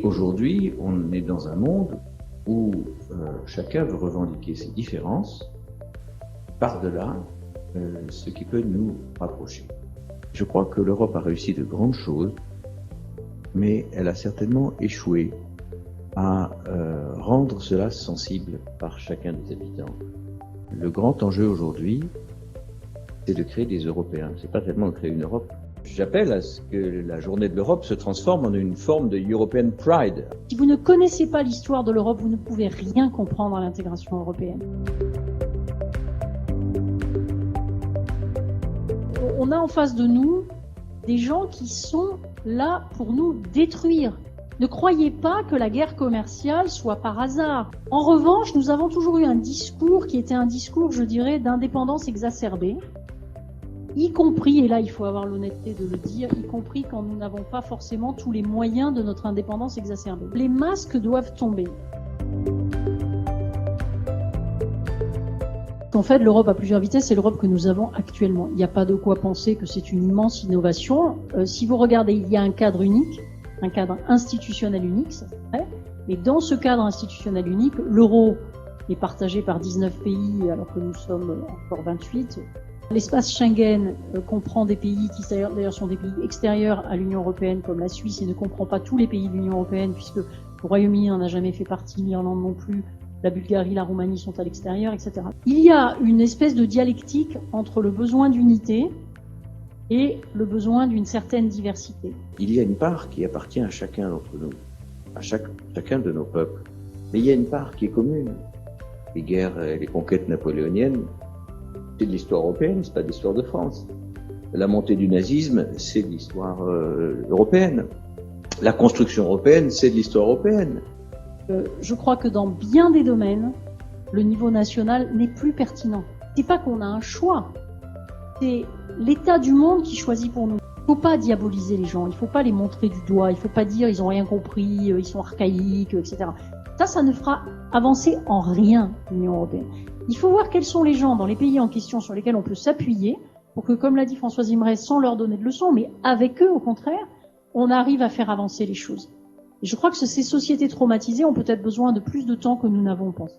Aujourd'hui, on est dans un monde où chacun veut revendiquer ses différences par-delà ce qui peut nous rapprocher. Je crois que l'Europe a réussi de grandes choses, mais elle a certainement échoué à rendre cela sensible par chacun des habitants. Le grand enjeu aujourd'hui, c'est de créer des Européens. C'est pas tellement de créer une Europe. J'appelle à ce que la journée de l'Europe se transforme en une forme de European Pride. Si vous ne connaissez pas l'histoire de l'Europe, vous ne pouvez rien comprendre à l'intégration européenne. On a en face de nous des gens qui sont là pour nous détruire. Ne croyez pas que la guerre commerciale soit par hasard. En revanche, nous avons toujours eu un discours qui était un discours, je dirais, d'indépendance exacerbée, y compris, et là il faut avoir l'honnêteté de le dire, y compris quand nous n'avons pas forcément tous les moyens de notre indépendance exacerbée. Les masques doivent tomber. En fait, l'Europe à plusieurs vitesses, c'est l'Europe que nous avons actuellement. Il n'y a pas de quoi penser que c'est une immense innovation. Si vous regardez, il y a un cadre unique, un cadre institutionnel unique, c'est vrai. Mais dans ce cadre institutionnel unique, l'euro est partagé par 19 pays alors que nous sommes encore 28. L'espace Schengen comprend des pays qui d'ailleurs sont des pays extérieurs à l'Union européenne comme la Suisse et ne comprend pas tous les pays de l'Union européenne puisque le Royaume-Uni n'en a jamais fait partie, l'Irlande non plus. La Bulgarie, la Roumanie sont à l'extérieur, etc. Il y a une espèce de dialectique entre le besoin d'unité et le besoin d'une certaine diversité. Il y a une part qui appartient à chacun d'entre nous, à chacun de nos peuples. Mais il y a une part qui est commune. Les guerres et les conquêtes napoléoniennes, c'est de l'histoire européenne, c'est pas de l'histoire de France. La montée du nazisme, c'est de l'histoire européenne. La construction européenne, c'est de l'histoire européenne. Je crois que dans bien des domaines, le niveau national n'est plus pertinent. C'est pas qu'on a un choix, c'est l'état du monde qui choisit pour nous. Il faut pas diaboliser les gens, il faut pas les montrer du doigt, il faut pas dire ils ont rien compris, ils sont archaïques, etc. Ça ne fera avancer en rien l'Union européenne. Il faut voir quels sont les gens dans les pays en question sur lesquels on peut s'appuyer pour que, comme l'a dit Françoise Imray, sans leur donner de leçons, mais avec eux au contraire, on arrive à faire avancer les choses. Et je crois que ces sociétés traumatisées ont peut-être besoin de plus de temps que nous n'avons pensé.